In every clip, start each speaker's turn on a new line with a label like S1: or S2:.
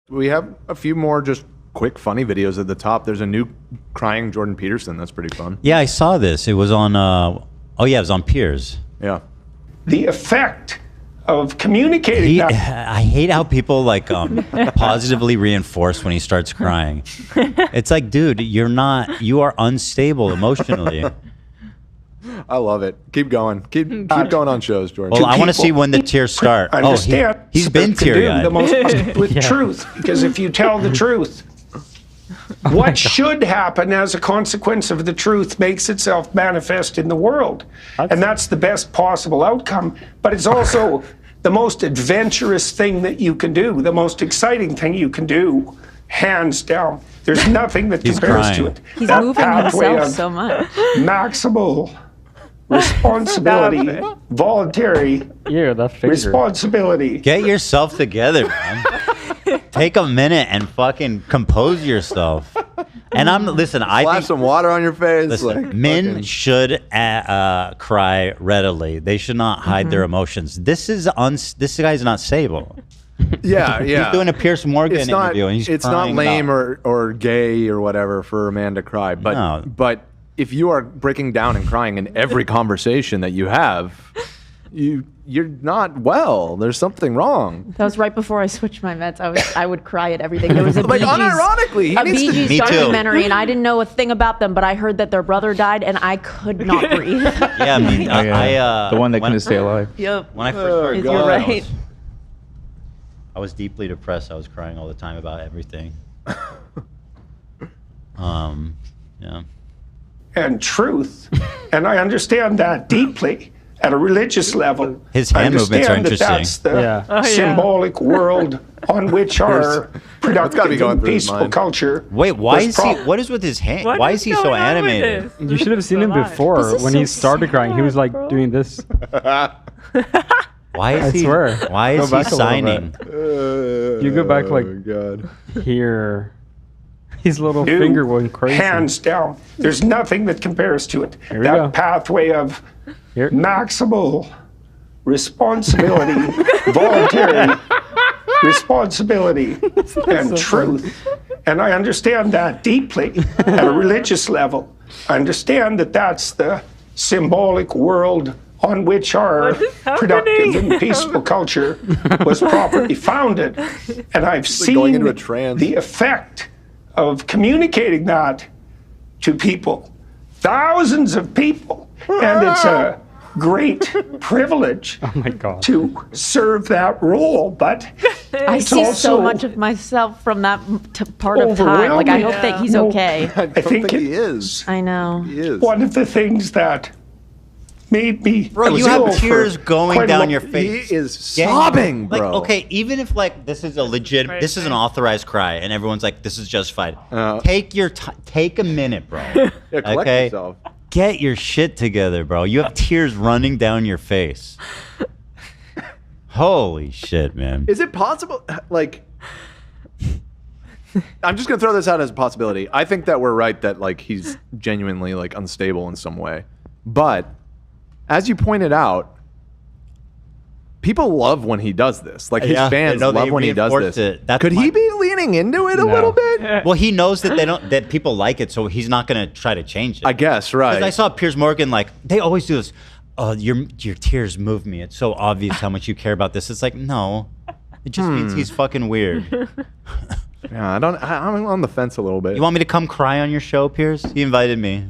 S1: We have a few more just quick, funny videos at the top. There's a new crying Jordan Peterson. That's pretty fun.
S2: Yeah, I saw this. It was on, it was on Piers.
S1: Yeah.
S3: The effect of communicating that.
S2: I hate how people like positively reinforce when he starts crying. It's like, dude, you are unstable emotionally.
S1: I love it. Keep going. Keep going on shows, Jordan.
S2: Well, I want to see when the tears start.
S3: Understand.
S2: He's been teary-eyed.
S3: The most with truth, because if you tell the truth, what should happen as a consequence of the truth makes itself manifest in the world. And that's the best possible outcome. But it's also the most adventurous thing that you can do, the most exciting thing you can do, hands down. There's nothing that compares to it.
S4: He's
S3: that
S4: moving himself so much.
S3: Maximal responsibility, voluntary responsibility.
S2: Get yourself together, man. Take a minute and fucking compose yourself. And I think
S1: some water on your face.
S2: Listen, men should cry readily. They should not hide their emotions. This guy's not stable.
S1: Yeah.
S2: He's doing a Piers Morgan interview, and he's
S1: it's not lame or gay or whatever for a man to cry, but if you are breaking down and crying in every conversation that you have, you're not well. There's something wrong.
S4: That was right before I switched my meds. I would cry at everything. There was a
S1: unironically,
S4: Bee Gees documentary, and I didn't know a thing about them, but I heard that their brother died, and I could not breathe.
S2: Yeah, I mean,
S5: the one that couldn't stay alive.
S4: Yep.
S2: When I first
S4: You're right.
S2: I was deeply depressed. I was crying all the time about everything. Yeah.
S3: And truth. And I understand that deeply at a religious level.
S2: His hand movements are interesting.
S3: That's the symbolic world on which our productive and peaceful culture.
S2: Wait, why is he? What is with his hand? Why is he so animated?
S6: You should have seen him before when he started crying. He was like doing this.
S2: Why is he?
S6: Swear.
S2: Why is he signing?
S6: You go back here. His little finger went crazy.
S3: Hands down. There's nothing that compares to it.
S6: That
S3: go. Pathway of maximal responsibility, voluntary responsibility, and truth. And I understand that deeply at a religious level. I understand that that's the symbolic world on which our productive and peaceful culture was properly founded. And I've seen the effect of communicating that to people, thousands of people. And it's a great privilege to serve that role, but
S4: I see so much of myself from that part of time. Like, I hope that he's okay.
S1: I think he is.
S4: I know.
S1: He is.
S3: One of the things that made me
S2: you have tears going down your face.
S1: He is sobbing, bro.
S2: Like, okay, even if this is a legit, this is an authorized cry, and everyone's like, this is justified. Take a minute, bro.
S1: Yeah, collect yourself.
S2: Get your shit together, bro. You have tears running down your face. Holy shit, man.
S1: Is it possible? I'm just gonna throw this out as a possibility. I think that we're right that he's genuinely unstable in some way, but as you pointed out, people love when he does this. His fans love when he does this. Could he be leaning into it a little bit?
S2: Well, he knows that people like it, so he's not going to try to change it.
S1: I guess, right.
S2: Because I saw Piers Morgan, they always do this. Oh, your tears move me. It's so obvious how much you care about this. It's like, no. It just means he's fucking weird.
S1: Yeah, I'm on the fence a little bit.
S2: You want me to come cry on your show, Piers? He invited me.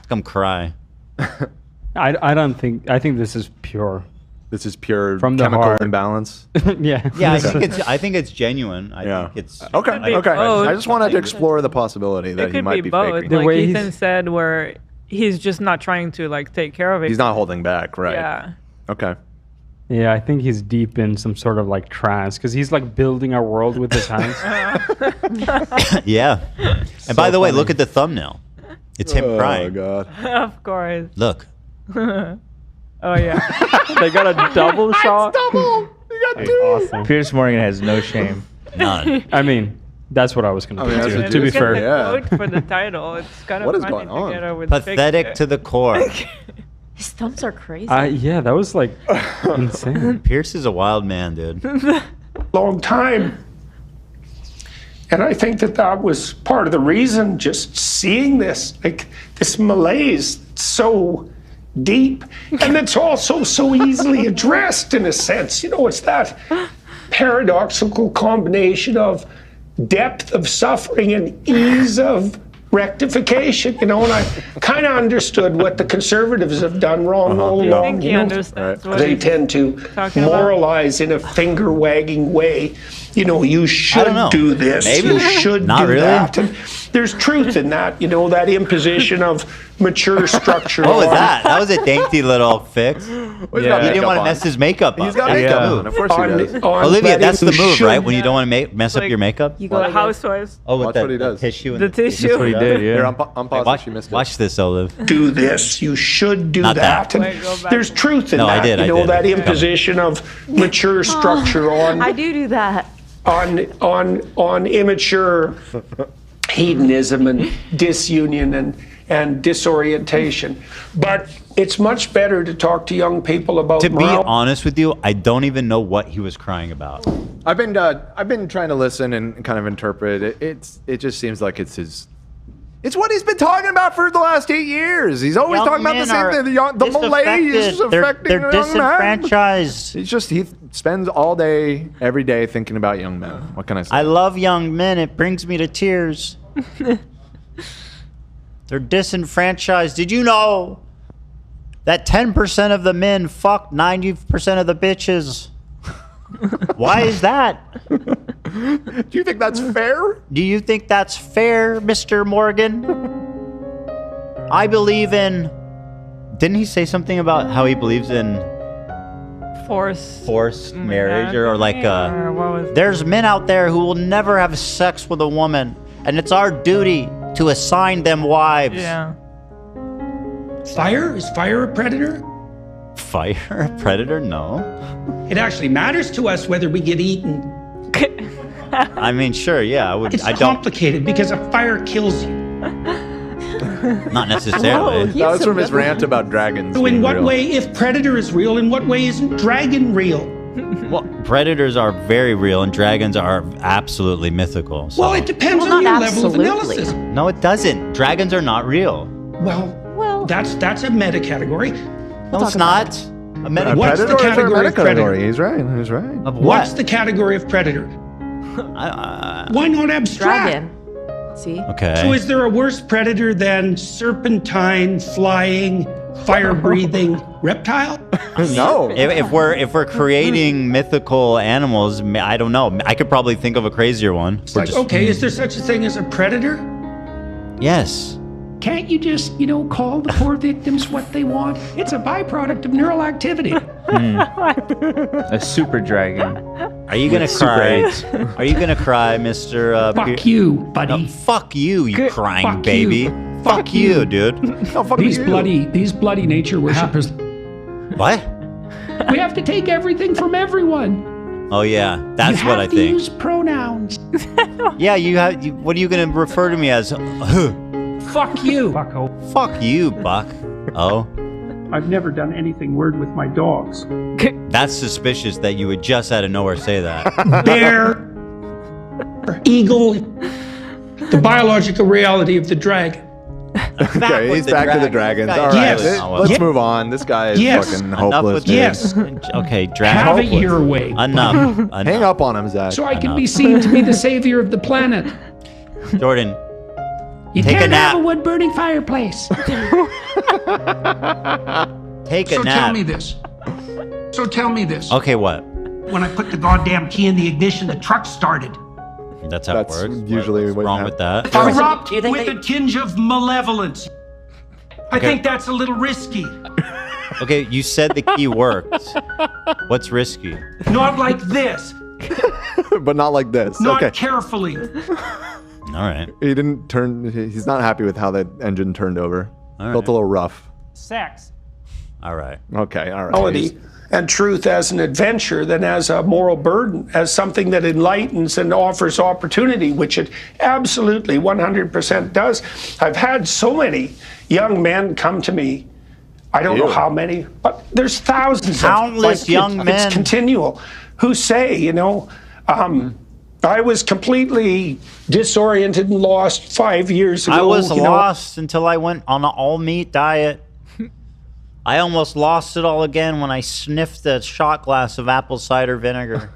S2: Come cry.
S6: I think this is pure.
S1: This is pure
S6: from the
S1: chemical
S6: heart.
S1: imbalance.
S2: Yeah, I think it's genuine. I think it's
S1: okay. I just wanted to explore the possibility that he might be faking.
S7: Like Ethan said, where he's just not trying to take care of it.
S1: He's not holding back, right?
S7: Yeah.
S1: Okay.
S6: Yeah, I think he's deep in some sort of trance because he's building our world with his hands.
S2: Yeah. And by the way, look at the thumbnail. It's him crying.
S1: Oh God.
S7: Of course.
S2: Look.
S7: Oh yeah.
S6: They got a double shot.
S1: Double. You got two.
S5: Awesome. Piers Morgan has no shame.
S2: None.
S6: I mean, that's what I was going to do. To be fair,
S7: quote for the title. It's kind of
S1: what is
S7: funny
S1: going on?
S7: together with
S2: Pathetic to the core.
S4: His thumbs are crazy.
S6: Yeah, that was insane.
S2: Pierce is a wild man, dude.
S3: Long time And I think that was part of the reason, just seeing this, like this malaise so deep, and it's also so easily addressed in a sense. You know, it's that paradoxical combination of depth of suffering and ease of rectification, you know, and I kind of understood what the conservatives have done wrong all
S7: I
S3: along.
S7: think he
S3: You know,
S7: understands what
S3: they
S7: he's
S3: tend to
S7: talking about.
S3: moralize in a finger-wagging way. You know, you should
S2: know.
S3: do this,
S2: Maybe.
S3: you should
S2: Not
S3: do
S2: really.
S3: that. And there's truth in that, you know, that imposition of mature structure.
S2: What was that? That was a dainty little fix.
S1: Well, he's got
S2: He
S1: makeup
S2: didn't want to
S1: on.
S2: mess his makeup up.
S1: He's got
S2: That's
S1: makeup
S2: the
S1: on.
S2: move.
S1: Of course he does.
S2: Olivia, that's the move,
S3: should-
S2: right? When you don't want to mess up
S7: like-
S2: your makeup.
S4: You
S7: Well,
S4: go like
S7: housewives.
S2: Oh, with
S1: Watch
S2: that,
S1: what he does.
S2: tissue.
S7: The
S2: And
S7: tissue.
S6: That's what he did,
S1: Here,
S6: yeah.
S1: I'm pausing.
S2: Watch,
S1: She missed it.
S2: watch this, Olive.
S3: do this, you should do
S2: Not
S3: that.
S2: that.
S3: And
S7: Wait, go back.
S3: there's truth in
S2: No, I
S3: that.
S2: did,
S3: You
S2: I
S3: know,
S2: did.
S3: that
S2: It's
S3: imposition of mature structure
S4: I do that.
S3: on immature hedonism and disunion and disorientation. But it's much better to talk to young people about
S2: To be
S3: morality.
S2: honest with you, I don't even know what he was crying about.
S1: I've been trying to listen and kind of interpret it. It just seems like it's what he's been talking about for the last 8 years. He's always
S2: Young
S1: talking about the
S2: men
S1: same
S2: are
S1: thing. The malaise is
S2: disaffected.
S1: affecting
S2: They're
S1: the young man.
S2: disenfranchised.
S1: He spends all day, every day thinking about young men. What can I say?
S2: I love young men. It brings me to tears. They're disenfranchised. Did you know that 10% of the men fuck 90% of the bitches? Why is that?
S1: Do you think that's fair?
S2: Do you think that's fair, Mr. Morgan? I believe in... Didn't he say something about how he believes in forced marriage or like
S7: Or what was
S2: there's men out there who will never have sex with a woman, and it's our duty to assign them wives.
S7: Yeah.
S8: Fire? Is fire a predator?
S2: Fire a predator? No.
S8: It actually matters to us whether we get eaten.
S2: I mean, sure, yeah.
S8: It's
S2: I don't.
S8: complicated because a fire kills you.
S2: Not necessarily.
S1: That was from his rant about dragons.
S8: So in
S1: being
S8: what
S1: real.
S8: way, if predator is real, in what way isn't dragon real?
S2: Well, predators are very real, and dragons are absolutely mythical. So.
S8: Well, it depends
S4: Well,
S8: on
S4: not
S8: your level of
S4: absolutely.
S8: analysis.
S2: No, it doesn't. Dragons are not real.
S8: Well, that's a meta category.
S2: No, it's
S4: talk about
S2: not. A
S1: A
S2: meta-
S8: What's the
S1: predator is a
S8: category of
S1: meta-category.
S8: predator?
S1: He's right. He's right.
S2: Of
S8: What's
S2: what?
S8: the category of predator?
S2: I-
S8: Why not abstract?
S4: Dragon. See?
S2: okay.
S8: So is there a worse predator than serpentine, flying, fire-breathing reptile?
S1: No.
S2: If we're creating mythical animals, I don't know. I could probably think of a crazier one.
S8: It's like, okay, is there such a thing as a predator?
S2: Yes.
S9: Can't you just, call the poor victims what they want? It's a byproduct of neural activity.
S6: A super dragon.
S2: Are you gonna
S6: super
S2: cry?
S6: AIDS.
S2: Are you gonna cry, Mr.
S9: Fuck you, buddy.
S2: No, fuck you, you crying
S9: fuck
S2: baby.
S9: you.
S2: Fuck you, dude.
S1: No, fuck
S9: These
S1: you.
S9: bloody nature worshippers.
S2: What?
S9: We have to take everything from everyone.
S2: Oh yeah, that's
S9: you
S2: what I
S9: have to
S2: think.
S9: use pronouns.
S2: Yeah, you have. What are you gonna refer to me as?
S9: Fuck you.
S2: Fuck you, Buck. Oh,
S9: I've never done anything weird with my dogs.
S2: that's suspicious that you would just out of nowhere say that.
S8: Bear, eagle, the biological reality of the dragon.
S1: Okay, he's
S2: with the
S1: back to the
S2: dragon.
S1: dragons.
S2: This guy-
S1: All right,
S8: Yes.
S1: let's
S8: Yes.
S1: move on. This guy is
S8: Yes.
S1: fucking
S2: Enough
S1: hopeless.
S2: with
S1: dude.
S8: Yes.
S2: Okay,
S9: Have
S2: dragon.
S9: it your way.
S2: Enough.
S1: Hang up on him, Zach.
S9: So I can
S2: Enough.
S9: be seen to be the savior of the planet.
S2: Jordan,
S9: You
S2: Take a
S9: can't have
S2: nap.
S9: a wood-burning fireplace.
S2: take a
S8: So
S2: nap.
S8: tell me this. So tell me this.
S2: Okay, what?
S8: When I put the goddamn key in the ignition, the truck started.
S2: That's how
S1: That's
S2: it works.
S1: usually
S2: What's
S1: what
S2: wrong
S1: happens.
S2: with that?
S8: Corrupt
S4: Do you think
S8: with
S4: they-
S8: a tinge of malevolence. I
S2: Okay.
S8: think that's a little risky.
S2: Okay, you said the key worked. What's risky?
S8: Not like this.
S1: But not like this.
S8: Not
S1: Okay.
S8: carefully.
S2: All right.
S1: He didn't turn. He's not happy with how that engine turned over.
S2: All
S1: Felt
S2: right.
S1: a little rough.
S9: Sex.
S2: All right.
S1: Okay. All right.
S3: Reality and truth as an adventure than as a moral burden, as something that enlightens and offers opportunity, which it absolutely 100% does. I've had so many young men come to me. I don't know
S1: Ew.
S3: how many, but there's thousands
S2: Countless
S3: of
S2: young men.
S3: It's continual who say, I was completely disoriented and lost 5 years ago.
S2: I was lost until I went on an all-meat diet. I almost lost it all again when I sniffed a shot glass of apple cider vinegar.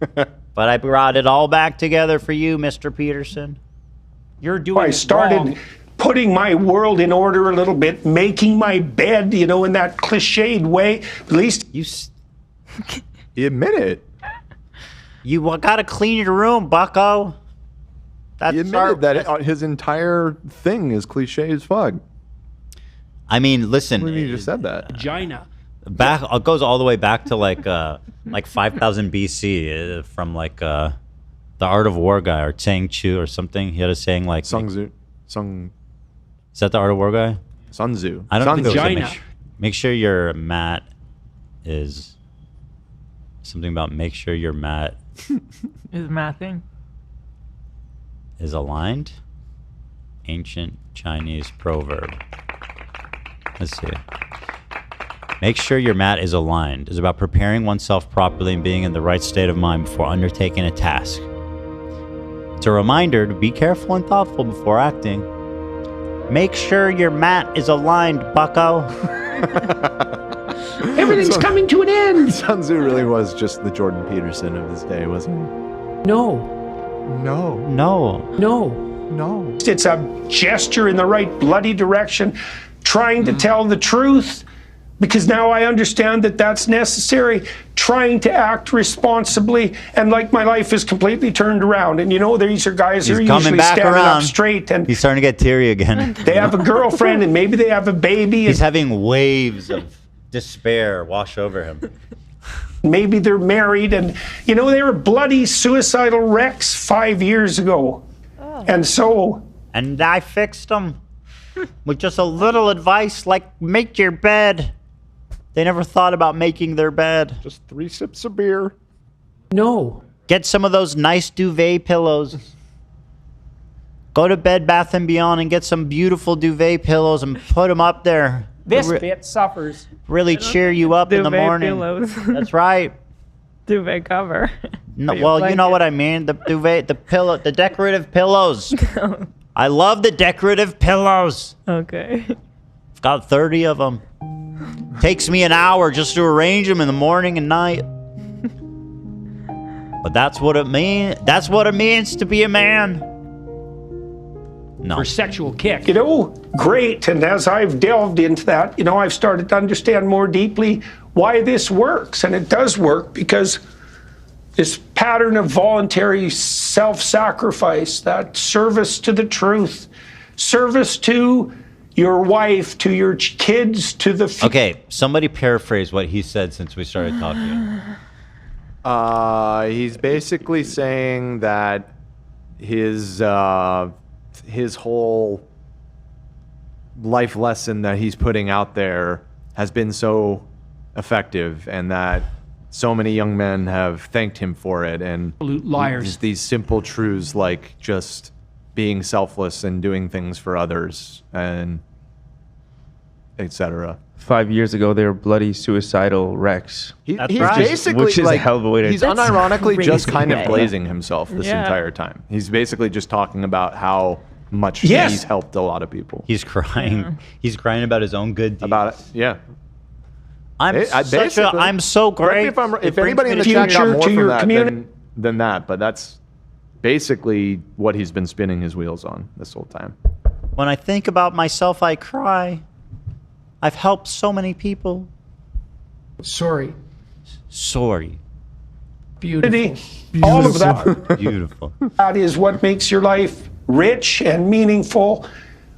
S2: But I brought it all back together for you, Mr. Peterson.
S8: You're doing
S3: I started
S8: wrong.
S3: putting my world in order a little bit, making my bed, in that cliched way. At least
S1: You admit it.
S2: You gotta clean your room, bucko. That's
S1: He admitted that his entire thing is cliche as fuck.
S2: I mean, listen.
S1: What do you mean you just said that?
S8: Vagina.
S2: Back, it goes all the way back to like 5,000 BC, from the Art of War guy, or Tang Chu or something. He had a saying like
S1: Sun Tzu.
S2: Is that the Art of War guy?
S1: Sun Tzu.
S2: I don't think it was
S8: Vagina.
S2: make sure your mat is something about make sure your mat
S7: Is mathing.
S2: is aligned. Ancient Chinese proverb. Let's see. Make sure your mat is aligned is about preparing oneself properly and being in the right state of mind before undertaking a task. It's a reminder to be careful and thoughtful before acting. Make sure your mat is aligned, bucko.
S9: Everything's coming to an end.
S1: Sun Tzu really was just the Jordan Peterson of his day, wasn't he?
S9: No,
S1: No.
S2: No.
S9: no.
S1: No.
S3: it's a gesture in the right bloody direction, trying to tell the truth, because now I understand that that's necessary, trying to act responsibly, and like my life is completely turned around. And these are guys who are
S2: He's coming
S3: usually
S2: back
S3: standing
S2: around.
S3: up straight, and
S2: He's starting to get teary again.
S3: they have a girlfriend, and maybe they have a baby,
S2: He's
S3: and
S2: having waves of despair wash over him.
S3: maybe they're married, and they were bloody suicidal wrecks 5 years ago. And so
S2: And I fixed them with just a little advice like make your bed. They never thought about making their bed.
S1: Just 3 sips of beer.
S9: No.
S2: Get some of those nice duvet pillows. Go to Bed Bath & Beyond and get some beautiful duvet pillows and put them up there.
S9: This bit suffers.
S2: Really cheer you up in the
S7: Duvet
S2: morning.
S7: pillows.
S2: That's right.
S7: Duvet cover.
S2: No,
S7: For your
S2: well, you know
S7: blanket.
S2: what I mean. The duvet, the pillow, the decorative pillows. I love the decorative pillows.
S7: Okay.
S2: I've got 30 of them. Takes me an hour just to arrange them in the morning and night. But that's what it means. That's what it means to be a man. No.
S8: For sexual kick.
S3: great. And as I've delved into that, I've started to understand more deeply why this works. And it does work because this pattern of voluntary self-sacrifice, that service to the truth, service to your wife, to your kids, to the
S2: Okay, somebody paraphrase what he said since we started talking.
S1: He's basically saying that his whole life lesson that he's putting out there has been so effective, and that so many young men have thanked him for it. And
S8: Absolute liars.
S1: just these simple truths like just being selfless and doing things for others, and etc.
S6: 5 years ago, they were bloody suicidal wrecks.
S1: He's
S2: right.
S1: basically
S6: Which is a
S1: like,
S6: hell of a way to-
S1: he's
S6: That's
S1: unironically just
S4: crazy.
S1: kind of
S4: Yeah.
S1: glazing himself this
S7: Yeah.
S1: entire time. He's basically just talking about how much
S3: Yes.
S1: he's helped a lot of people.
S2: He's crying.
S7: Yeah.
S2: He's crying about his own good deeds.
S1: About it, yeah.
S2: I'm so
S1: Correct me
S2: great.
S1: if anybody in the chat got
S3: future
S1: more
S3: to
S1: from
S3: your
S1: that
S3: community.
S1: than that, but that's basically what he's been spinning his wheels on this whole time.
S2: When I think about myself, I cry. I've helped so many people.
S9: Sorry.
S2: Sorry.
S9: Beautiful.
S3: all of that.
S2: Beautiful.
S3: That is what makes your life rich and meaningful,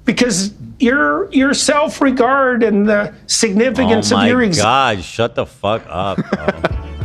S3: because your self-regard and the significance
S2: Oh
S3: of
S2: my
S3: your existence.
S2: God, shut the fuck up, bro.